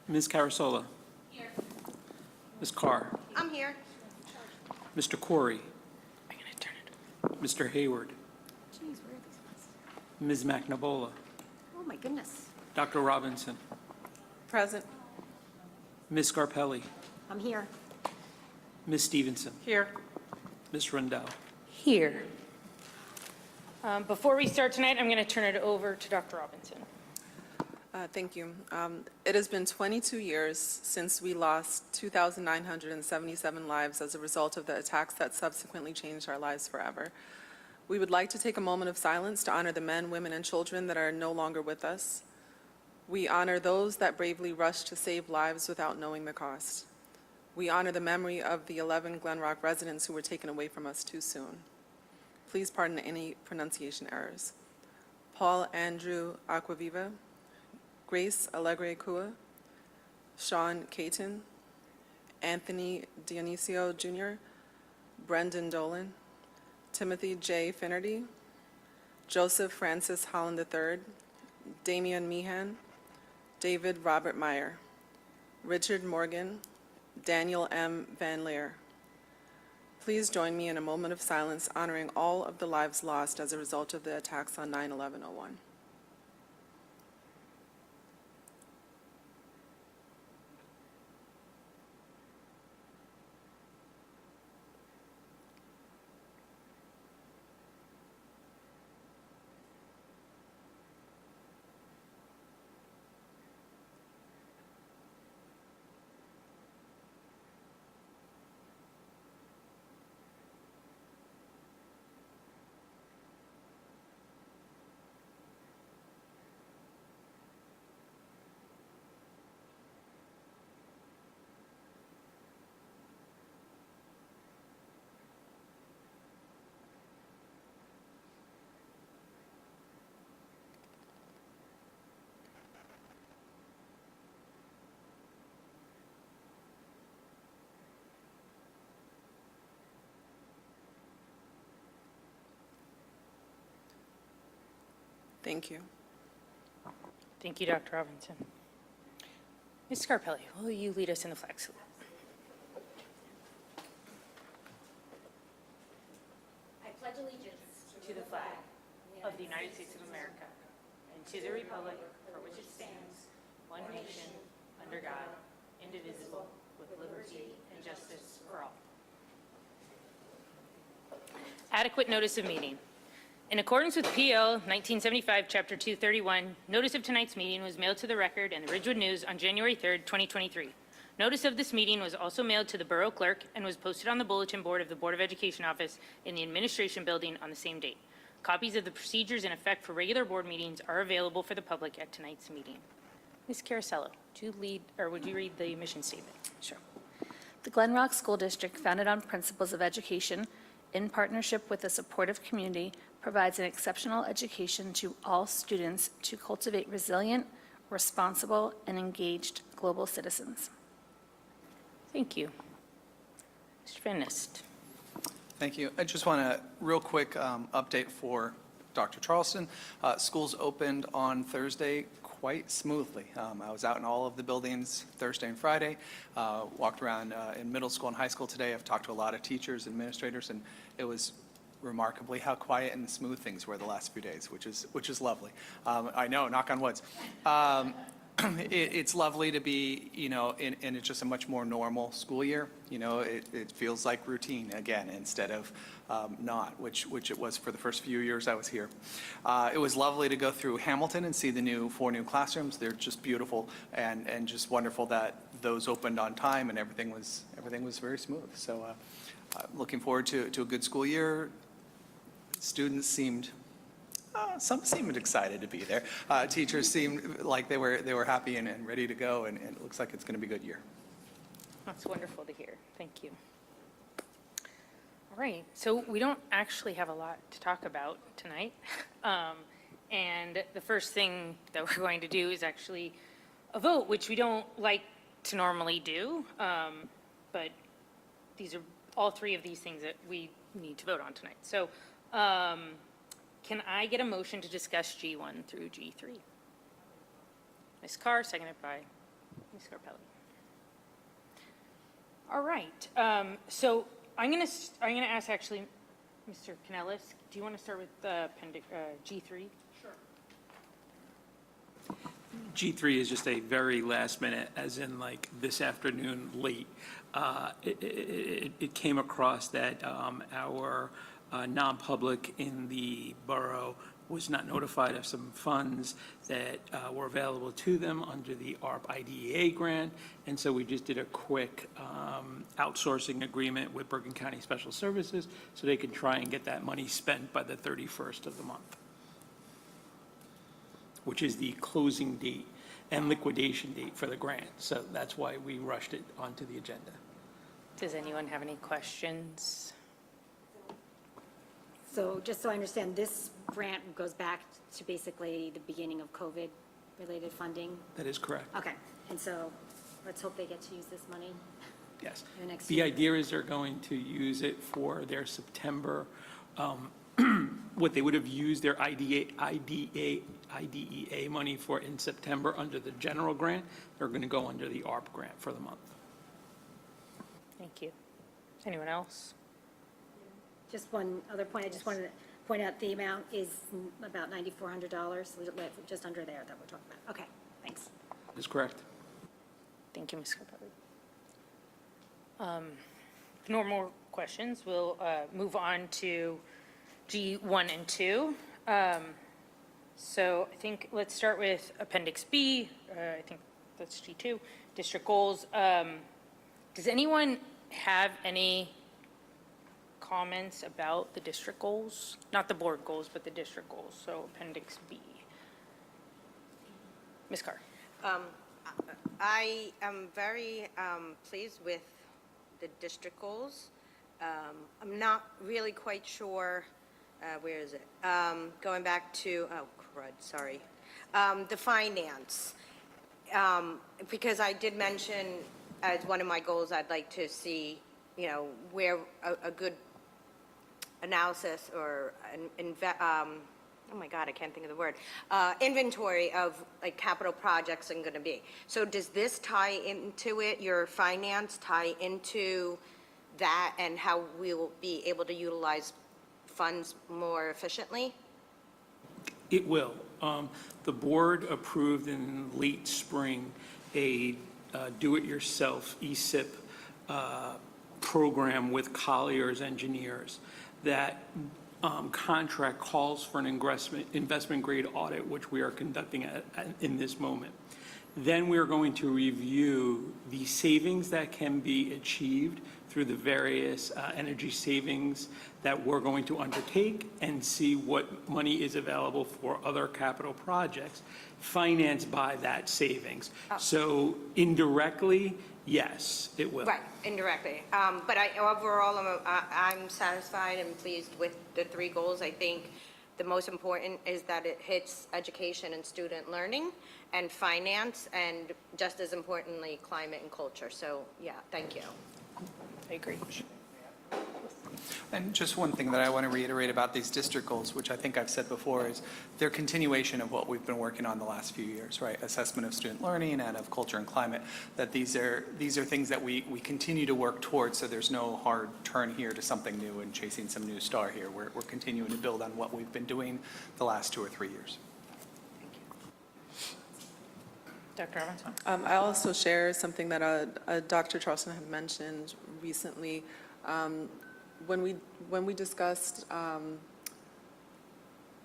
Ms. Carasola. Here. Ms. Carr. I'm here. Mr. Corey. I'm going to turn it. Mr. Hayward. Jeez, where are these ones? Ms. McNabola. Oh, my goodness. Dr. Robinson. Present. Ms. Scarpelli. I'm here. Ms. Stevenson. Here. Ms. Rendell. Here. Before we start tonight, I'm going to turn it over to Dr. Robinson. Thank you. It has been 22 years since we lost 2,977 lives as a result of the attacks that subsequently changed our lives forever. We would like to take a moment of silence to honor the men, women, and children that are no longer with us. We honor those that bravely rushed to save lives without knowing the cost. We honor the memory of the 11 Glen Rock residents who were taken away from us too soon. Please pardon any pronunciation errors. Paul Andrew Aquaviva, Grace Alegre Kua, Sean Caton, Anthony Dionisio Jr., Brendan Dolan, Timothy J. Finnerty, Joseph Francis Holland III, Damian Meehan, David Robert Meyer, Richard Morgan, Daniel M. Van Leer. Please join me in a moment of silence honoring all of the lives lost as a result of the attacks on 9/11/01. Thank you. Thank you, Dr. Robinson. Ms. Scarpelli, will you lead us in the flag salute? I pledge allegiance To the flag of the United States of America and to the republic for which it stands, one nation, under God, indivisible, with liberty and justice for all. Adequate notice of meeting. In accordance with PL 1975, Chapter 231, notice of tonight's meeting was mailed to the Record and the Ridgewood News on January 3rd, 2023. Notice of this meeting was also mailed to the Borough Clerk and was posted on the bulletin board of the Board of Education office in the Administration Building on the same date. Copies of the procedures in effect for regular board meetings are available for the public at tonight's meeting. Ms. Carasello, would you read the mission statement? Sure. The Glen Rock School District, founded on principles of education, in partnership with a supportive community, provides an exceptional education to all students to cultivate resilient, responsible, and engaged global citizens. Thank you. Mr. Van Nist. Thank you. I just want a real quick update for Dr. Charleston. Schools opened on Thursday quite smoothly. I was out in all of the buildings Thursday and Friday, walked around in middle school and high school today. I've talked to a lot of teachers, administrators, and it was remarkably how quiet and smooth things were the last few days, which is lovely. I know, knock on wood. It's lovely to be, in it's just a much more normal school year. It feels like routine again instead of not, which it was for the first few years I was here. It was lovely to go through Hamilton and see the 4 new classrooms. They're just beautiful and just wonderful that those opened on time and everything was very smooth. So looking forward to a good school year. Students seemed some seemed excited to be there. Teachers seemed like they were happy and ready to go, and it looks like it's going to be a good year. That's wonderful to hear. Thank you. All right, so we don't actually have a lot to talk about tonight. And the first thing that we're going to do is actually a vote, which we don't like to normally do. But these are all 3 of these things that we need to vote on tonight. So can I get a motion to discuss G1 through G3? Ms. Carr, seconded by Ms. Scarpelli. All right, so I'm going to ask actually, Mr. Canellis, do you want to start with appendix G3? G3 is just a very last minute, as in like this afternoon late. It came across that our non-public in the borough was not notified of some funds that were available to them under the ARP IDEA grant. And so we just did a quick outsourcing agreement with Bergen County Special Services so they can try and get that money spent by the 31st of the month, which is the closing date and liquidation date for the grant. So that's why we rushed it onto the agenda. Does anyone have any questions? So just so I understand, this grant goes back to basically the beginning of COVID-related funding? That is correct. Okay, and so let's hope they get to use this money. Yes. In the next The year. idea is they're going to use it for their September, what they would have used their IDEA money for in September under the general grant. They're going to go under the ARP grant for the month. Thank you. Anyone else? Just one other point, I just wanted to point out the amount is about $9,400, just under there that we're talking about. Okay, thanks. That is correct. Thank you, Ms. Scarpelli. If no more questions, we'll move on to G1 and 2. So I think let's start with Appendix B. I think that's G2, district goals. Does anyone have any comments about the district goals? Not the board goals, but the district goals. So Appendix B. Ms. Carr. I am very pleased with the district goals. I'm not really quite sure, where is it? Going back to, oh, crud, sorry. The finance. Because I did mention as one of my goals, I'd like to see, you know, where a good analysis or oh my God, I can't think of the word, inventory of like capital projects are going to be. So does this tie into it, your finance tie into that and how we will be able to utilize funds more efficiently? It will. The board approved in late spring a do-it-yourself ESIP program with Collier's engineers. That contract calls for an investment grade audit, which we are conducting in this moment. Then we are going to review the savings that can be achieved through the various energy savings that we're going to undertake and see what money is available for other capital projects financed by that savings. So indirectly, yes, it will. Right, indirectly. But overall, I'm satisfied and pleased with the three goals. I think the most important is that it hits education and student learning and finance, and just as importantly, climate and culture. So, yeah, thank you. I agree. And just one thing that I want to reiterate about these district goals, which I think I've said before, is they're continuation of what we've been working on the last few years, right? Assessment of student learning and of culture and climate, that these are things that we continue to work towards, so there's no hard turn here to something new and chasing some new star here. We're continuing to build on what we've been doing the last 2 or 3 years. Dr. Robinson? I also share something that Dr. Charleston had mentioned recently. When we discussed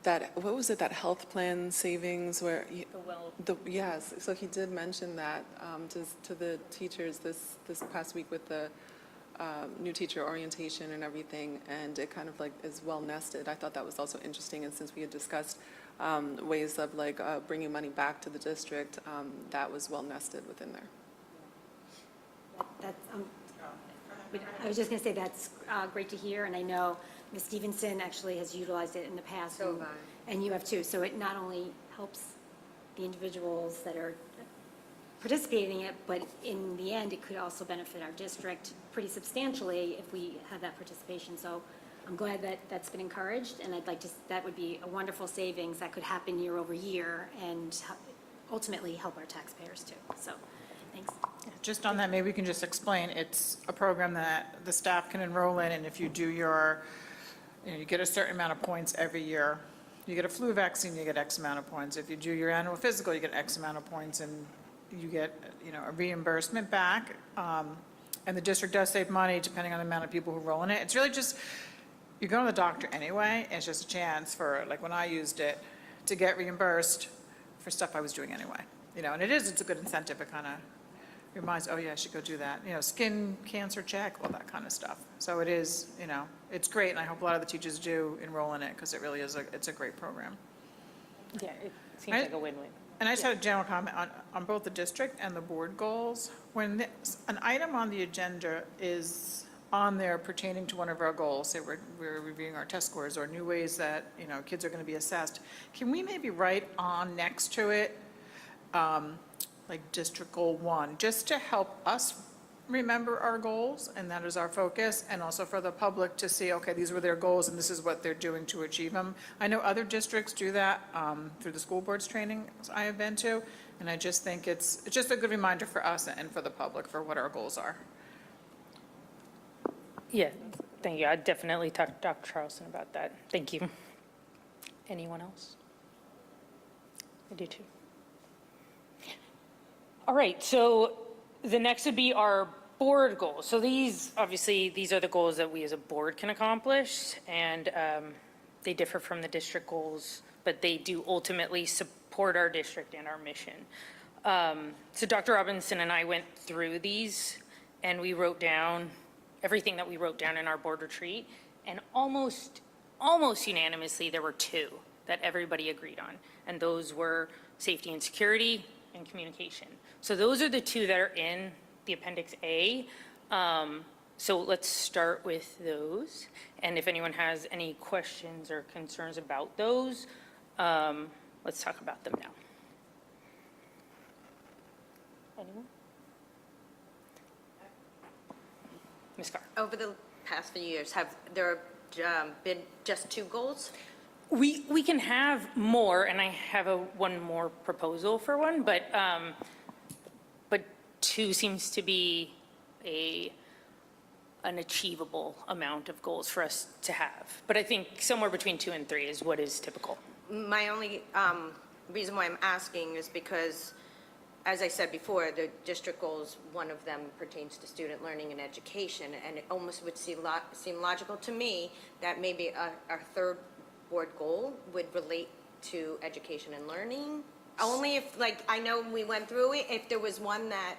that, what was it, that health plan savings where? Yes, so he did mention that to the teachers this past week with the new teacher orientation and everything, and it kind of like is well nested. I thought that was also interesting, and since we had discussed ways of like bringing money back to the district, that was well nested within there. I was just going to say that's great to hear, and I know Ms. Stevenson actually has utilized it in the past. So have and you have too. So it not only helps the individuals that are participating in it, but in the end, it could also benefit our district pretty substantially if we have that participation. So I'm glad that that's been encouraged, and I'd like to, that would be a wonderful savings that could happen year over year and ultimately help our taxpayers too. So, thanks. Just on that, maybe we can just explain, it's a program that the staff can enroll in, and if you do your, you get a certain amount of points every year. You get a flu vaccine, you get X amount of points. If you do your annual physical, you get X amount of points, and you get, a reimbursement back. And the district does save money depending on the amount of people who roll in it. It's really just, you go to the doctor anyway, and it's just a chance for, like, when I used it, to get reimbursed for stuff I was doing anyway. And it's a good incentive. It kind of reminds, oh yeah, I should go do that. Skin cancer check, all that kind of stuff. So it is, it's great, and I hope a lot of the teachers do enroll in it, because it really is it's a great program. Yeah, it seems like a win-win. And I just had a general comment on both the district and the board goals. When an item on the agenda is on there pertaining to one of our goals, say we're reviewing our test scores or new ways that, kids are going to be assessed, can we maybe write on next to it, like District Goal 1, just to help us remember our goals, and that is our focus, and also for the public to see, okay, these were their goals and this is what they're doing to achieve them. I know other districts do that through the school board's training I have been to, and I just think it's just a good reminder for us and for the public for what our goals are. Yeah, thank you. I'd definitely talk to Dr. Charleston about that. Thank you. Anyone else? I do too. All right, so the next would be our board goals. So these are the goals that we as a board can accomplish, and they differ from the district goals, but they do ultimately support our district and our mission. So Dr. Robinson and I went through these, and we wrote down everything that we wrote down in our board retreat, and almost unanimously, there were two that everybody agreed on, and those were safety and security and communication. So those are the two that are in the Appendix A. So let's start with those. And if anyone has any questions or concerns about those, let's talk about them now. Anyone? Ms. Carr? Over the past few years, have there been just 2 goals? We can have more, and I have one more proposal for one, but 2 seems to be an achievable amount of goals for us to have. But I think somewhere between 2 and 3 is what is typical. My only reason why I'm asking is because, as I said before, the district goals, one of them pertains to student learning and education, and it almost would seem logical to me that maybe our third board goal would relate to education and learning. Only if, like, I know we went through it, if there was one that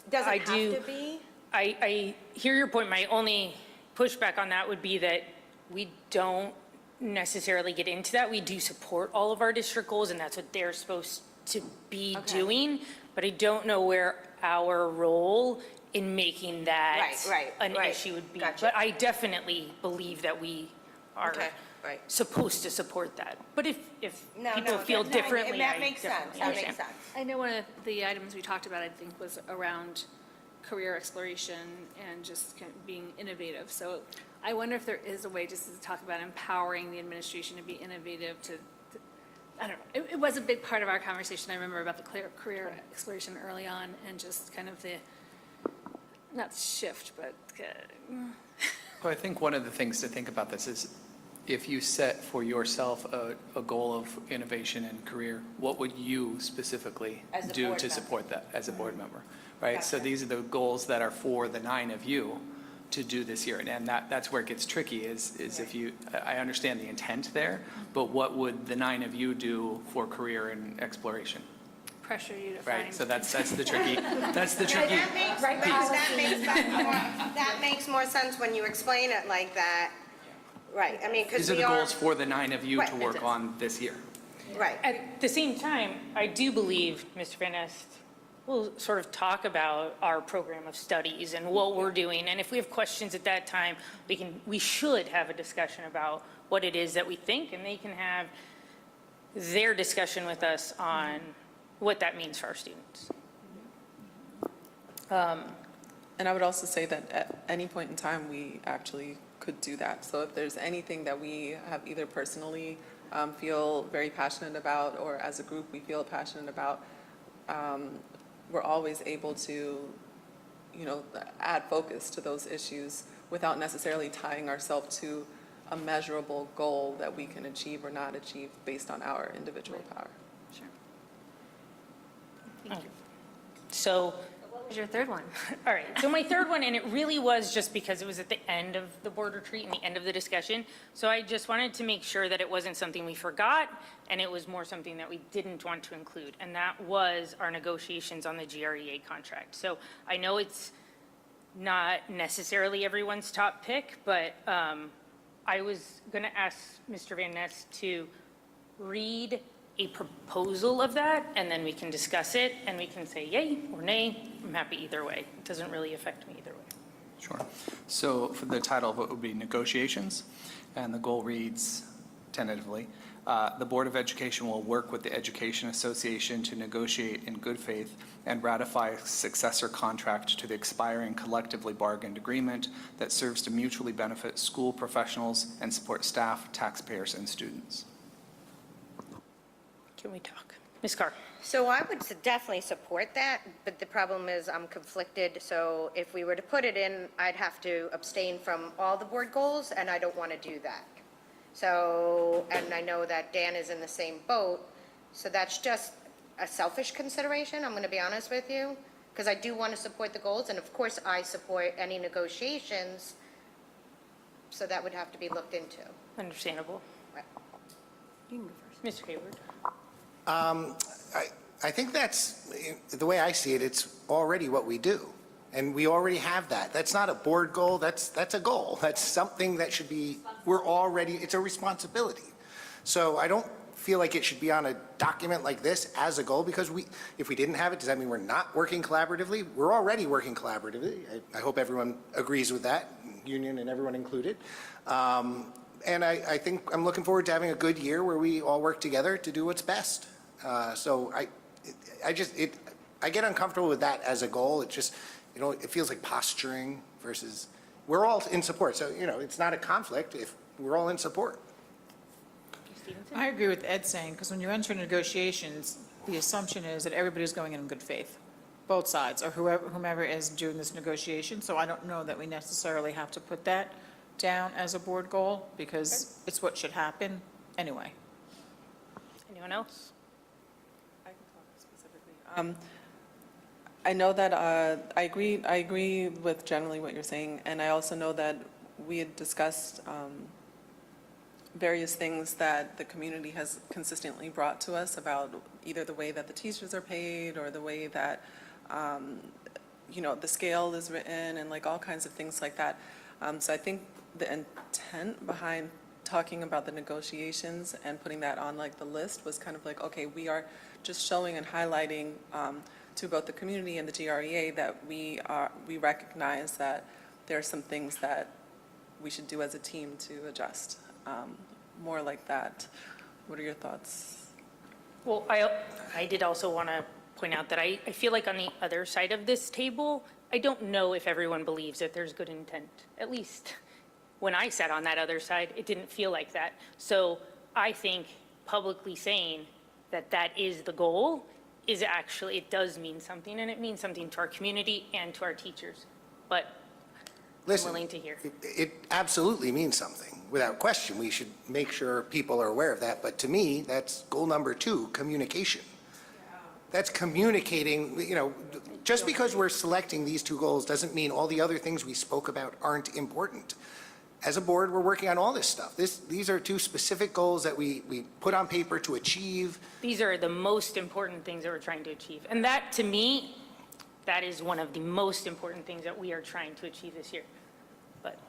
doesn't have to be. I hear your point. My only pushback on that would be that we don't necessarily get into that. We do support all of our district goals, and that's what they're supposed to be doing. But I don't know where our role in making that an issue would be. Gotcha. But I definitely believe that we are supposed to support that. But if people feel differently, that makes sense. definitely That understand. makes sense. I know one of the items we talked about, I think, was around career exploration and just kind of being innovative. So I wonder if there is a way just to talk about empowering the administration to be innovative I don't know. It was a big part of our conversation. I remember about the career exploration early on, and just kind of not shift, but. Well, I think one of the things to think about this is, if you set for yourself a goal of innovation and career, what would you specifically As a do board to member. support that as a board member? Right? So Gotcha. these are the goals that are for the 9 of you to do this year. And that's where it gets tricky is if you, I understand the intent there, but what would the 9 of you do for career and exploration? Pressure you to find. Right, so that's the tricky, that's the tricky. That makes more sense when you explain it like that. Right, I mean, because These are we the are, goals for the 9 of you to Right. work on this year. right. At the same time, I do believe Mr. Van Nest will sort of talk about our program of studies and what we're doing. And if we have questions at that time, we should have a discussion about what it is that we think, and they can have their discussion with us on what that means for our students. And I would also say that at any point in time, we actually could do that. So if there's anything that we have either personally feel very passionate about, or as a group we feel passionate about, we're always able to add focus to those issues without necessarily tying ourselves to a measurable goal that we can achieve or not achieve based on our individual power. Sure. So, What was your third one? all right, so my third one, and it really was just because it was at the end of the board retreat and the end of the discussion. So I just wanted to make sure that it wasn't something we forgot, and it was more something that we didn't want to include. And that was our negotiations on the GREA contract. So I know it's not necessarily everyone's top pick, but I was going to ask Mr. Van Ness to read a proposal of that, and then we can discuss it, and we can say yay or nay. I'm happy either way. It doesn't really affect me either way. Sure. So for the title of it would be negotiations, and the goal reads tentatively, the Board of Education will work with the Education Association to negotiate in good faith and ratify a successor contract to the expiring collectively bargained agreement that serves to mutually benefit school professionals and support staff, taxpayers, and students. Can we talk? Ms. Carr? So I would definitely support that, but the problem is I'm conflicted. So if we were to put it in, I'd have to abstain from all the board goals, and I don't want to do that. So, and I know that Dan is in the same boat, so that's just a selfish consideration, I'm going to be honest with you, because I do want to support the goals, and of course I support any negotiations, so that would have to be looked into. Understandable. Right. You can go first. Mr. Hayward? I think that's, the way I see it, it's already what we do. And we already have that. That's not a board goal, that's a goal. That's something that should be, it's a responsibility. So I don't feel like it should be on a document like this as a goal, because if we didn't have it, does that mean we're not working collaboratively? We're already working collaboratively. I hope everyone agrees with that, union and everyone included. And I think I'm looking forward to having a good year where we all work together to do what's best. So I get uncomfortable with that as a goal. It just, it feels like posturing versus, we're all in support. So, it's not a conflict if we're all in support. Stevenson? I agree with Ed saying, because when you enter negotiations, the assumption is that everybody's going in good faith, both sides, or whomever is doing this negotiation. So I don't know that we necessarily have to put that down as a board goal, because it's what should happen anyway. Anyone else? I can talk specifically. I know that I agree with generally what you're saying, and I also know that we had discussed various things that the community has consistently brought to us about either the way that the teachers are paid or the way that, the scale is written and like all kinds of things like that. So I think the intent behind talking about the negotiations and putting that on like the list was kind of like, okay, we are just showing and highlighting to both the community and the GREA that we recognize that there are some things that we should do as a team to adjust. More like that. What are your thoughts? Well, I did also want to point out that I feel like on the other side of this table, I don't know if everyone believes that there's good intent. At least when I sat on that other side, it didn't feel like that. So I think publicly saying that that is the goal is actually, it does mean something, and it means something to our community and to our teachers. But I'm Listen, willing to hear. It absolutely means something, without question. We should make sure people are aware of that. But to me, that's goal number 2, communication. That's communicating, just because we're selecting these 2 goals doesn't mean all the other things we spoke about aren't important. As a board, we're working on all this stuff. These are 2 specific goals that we put on paper to achieve. These are the most important things that we're trying to achieve. And that, to me, that is one of the most important things that we are trying to achieve this year. But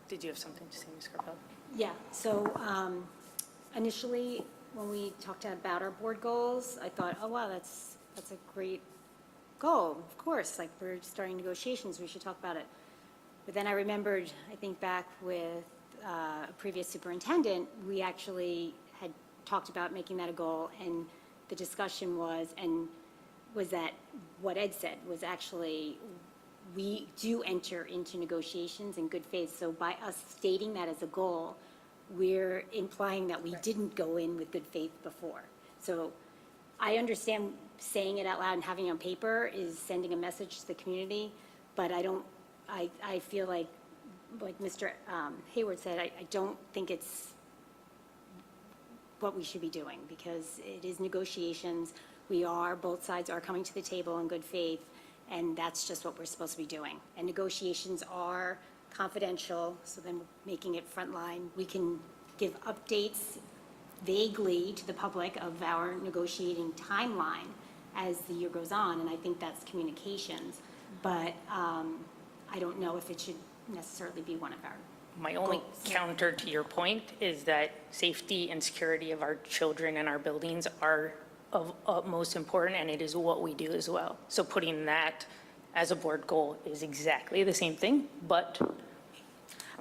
did you have something to say, Ms. Carpel? Yeah, so initially, when we talked about our board goals, I thought, oh, wow, that's a great goal. Of course, like, we're starting negotiations, we should talk about it. But then I remembered, I think back with a previous superintendent, we actually had talked about making that a goal, and the discussion was that what Ed said was actually, we do enter into negotiations in good faith. So by us stating that as a goal, we're implying that we didn't go in with good faith before. So I understand saying it out loud and having it on paper is sending a message to the community, but I feel like Mr. Hayward said, I don't think it's what we should be doing, because it is negotiations. Both sides are coming to the table in good faith, and that's just what we're supposed to be doing. And negotiations are confidential, so then making it frontline, we can give updates vaguely to the public of our negotiating timeline as the year goes on, and I think that's communications. But I don't know if it should necessarily be one of our My only goals. counter to your point is that safety and security of our children and our buildings are of utmost important, and it is what we do as well. So putting that as a board goal is exactly the same thing, but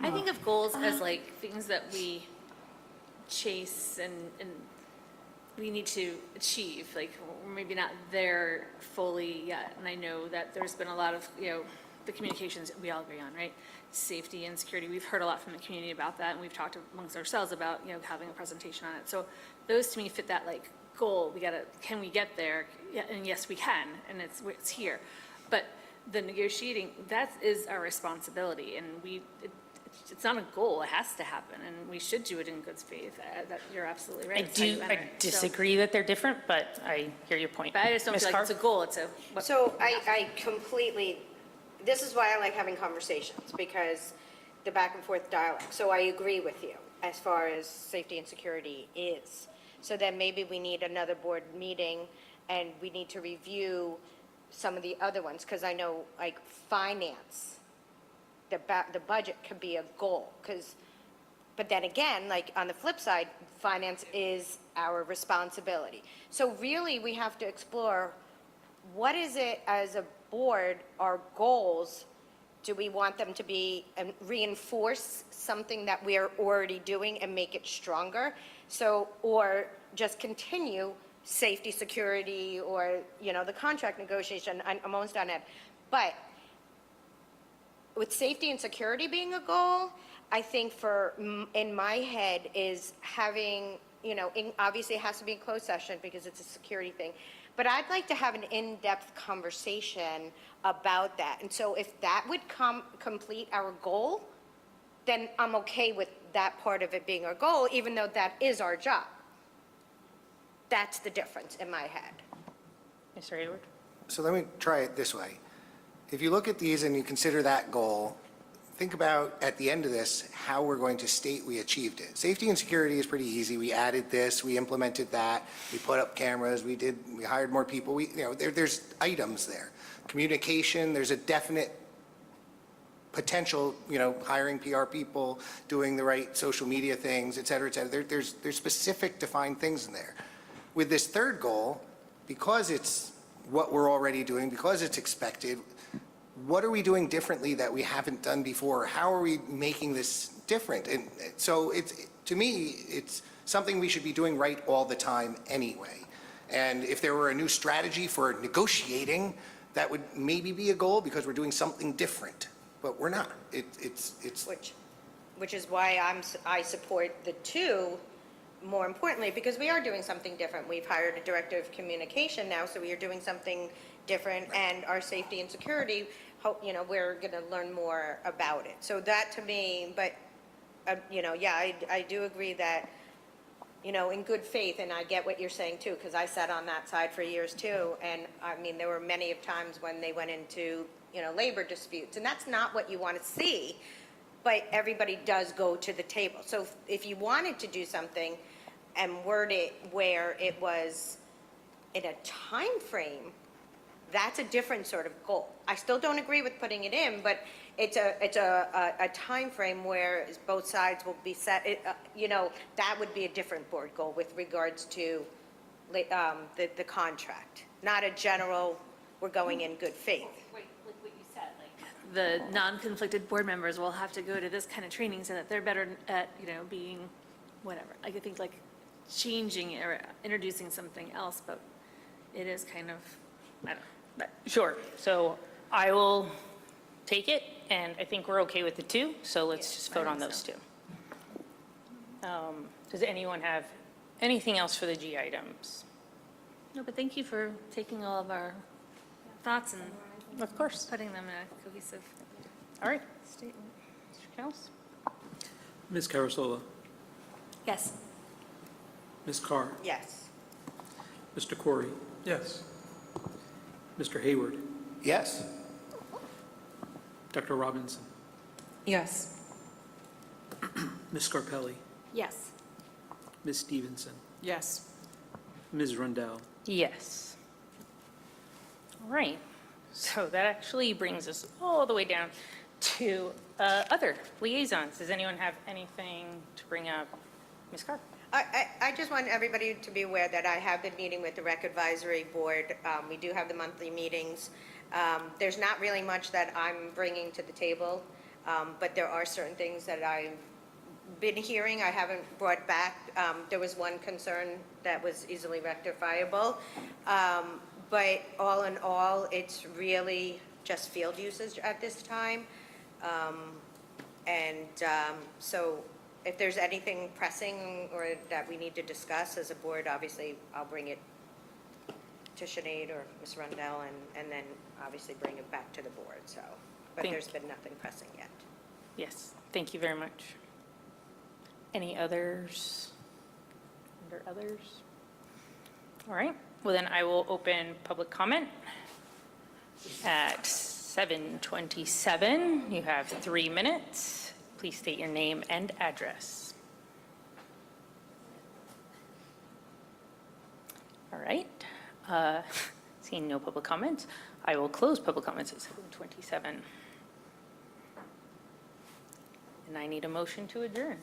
I think of goals as like things that we chase and we need to achieve, like we're maybe not there fully yet. And I know that there's been a lot of, the communications we all agree on, right? Safety and security, we've heard a lot from the community about that, and we've talked amongst ourselves about, having a presentation on it. So those to me fit that like goal. Can we get there? Yeah, and yes, we can, and it's here. But the negotiating, that is our responsibility, and it's not a goal, it has to happen, and we should do it in good faith. You're absolutely right. It's how you enter I it. So- disagree that they're different, but I hear your point. But I just don't Ms. feel like Carr? it's a goal, So I completely, this is why I like having conversations, because the back and forth dialogue. So I agree with you as far as safety and security is. So then maybe we need another board meeting, and we need to review some of the other ones, because I know, like, finance, the budget could be a goal, but then again, like, on the flip side, finance is our responsibility. So really, we have to explore, what is it as a board, our goals? Do we want them to be, and reinforce something that we are already doing and make it stronger? So, or just continue safety, security, or, the contract negotiation. I'm almost done it. But with safety and security being a goal, I think in my head is having, obviously it has to be in closed session because it's a security thing, but I'd like to have an in-depth conversation about that. And so if that would complete our goal, then I'm okay with that part of it being our goal, even though that is our job. That's the difference in my head. Mr. Hayward? So let me try it this way. If you look at these and you consider that goal, think about, at the end of this, how we're going to state we achieved it. Safety and security is pretty easy. We added this, we implemented that, we put up cameras, we hired more people. There's items there. Communication, there's a definite potential, hiring PR people, doing the right social media things, et cetera, et cetera. There's specific defined things in there. With this third goal, because it's what we're already doing, because it's expected, what are we doing differently that we haven't done before? How are we making this different? And so to me, it's something we should be doing right all the time anyway. And if there were a new strategy for negotiating, that would maybe be a goal because we're doing something different, but we're not. It's Which is why I support the two, more importantly, because we are doing something different. We've hired a director of communication now, so we are doing something different, and our safety and security, we're going to learn more about it. So that to me, but, I do agree that, in good faith, and I get what you're saying too, because I sat on that side for years too, and I mean, there were many of times when they went into, labor disputes, and that's not what you want to see, but everybody does go to the table. So if you wanted to do something and word it where it was in a time frame, that's a different sort of goal. I still don't agree with putting it in, but it's a time frame where both sides will be set. That would be a different board goal with regards to the contract, not a general, we're going in good faith. Like what you said, like the non-conflicted board members will have to go to this kind of training so that they're better at, being whatever. I could think like changing it or introducing something else, but it is kind of, I don't know. Sure. So I will take it, and I think we're okay with the two, so let's just vote on those two. Does anyone have anything else for the G items? No, but thank you for taking all of our thoughts and Of course. putting them in a cohesive All right. statement. Mr. Kels? Ms. Carasola, Yes. Ms. Carr, Yes. Mr. Corey, Yes. Mr. Hayward, Yes. Dr. Robinson, Yes. Ms. Scarpelli, Yes. Ms. Stevenson, Yes. Ms. Rundell. Yes. All right. So that actually brings us all the way down to other liaisons. Does anyone have anything to bring up? Ms. Carr? I just want everybody to be aware that I have been meeting with the Rec Advisory Board. We do have the monthly meetings. There's not really much that I'm bringing to the table, but there are certain things that I've been hearing I haven't brought back. There was one concern that was easily rectifiable. But all in all, it's really just field usage at this time. So if there's anything pressing or that we need to discuss as a board, obviously, I'll bring it to Sinead or Ms. Rundell and then obviously bring it back to the board, so. But Thank there's been nothing pressing yet. Yes, thank you very much. Any others? Under others? All right, well then I will open public comment. At 7:27, you have 3 minutes. Please state your name and address. All right, seeing no public comments, I will close public comments at 7:27. And I need a motion to adjourn.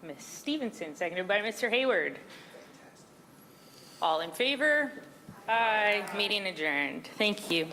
Ms. Stevenson, seconded by Mr. Hayward. All in favor? Aye. Meeting adjourned. Thank you.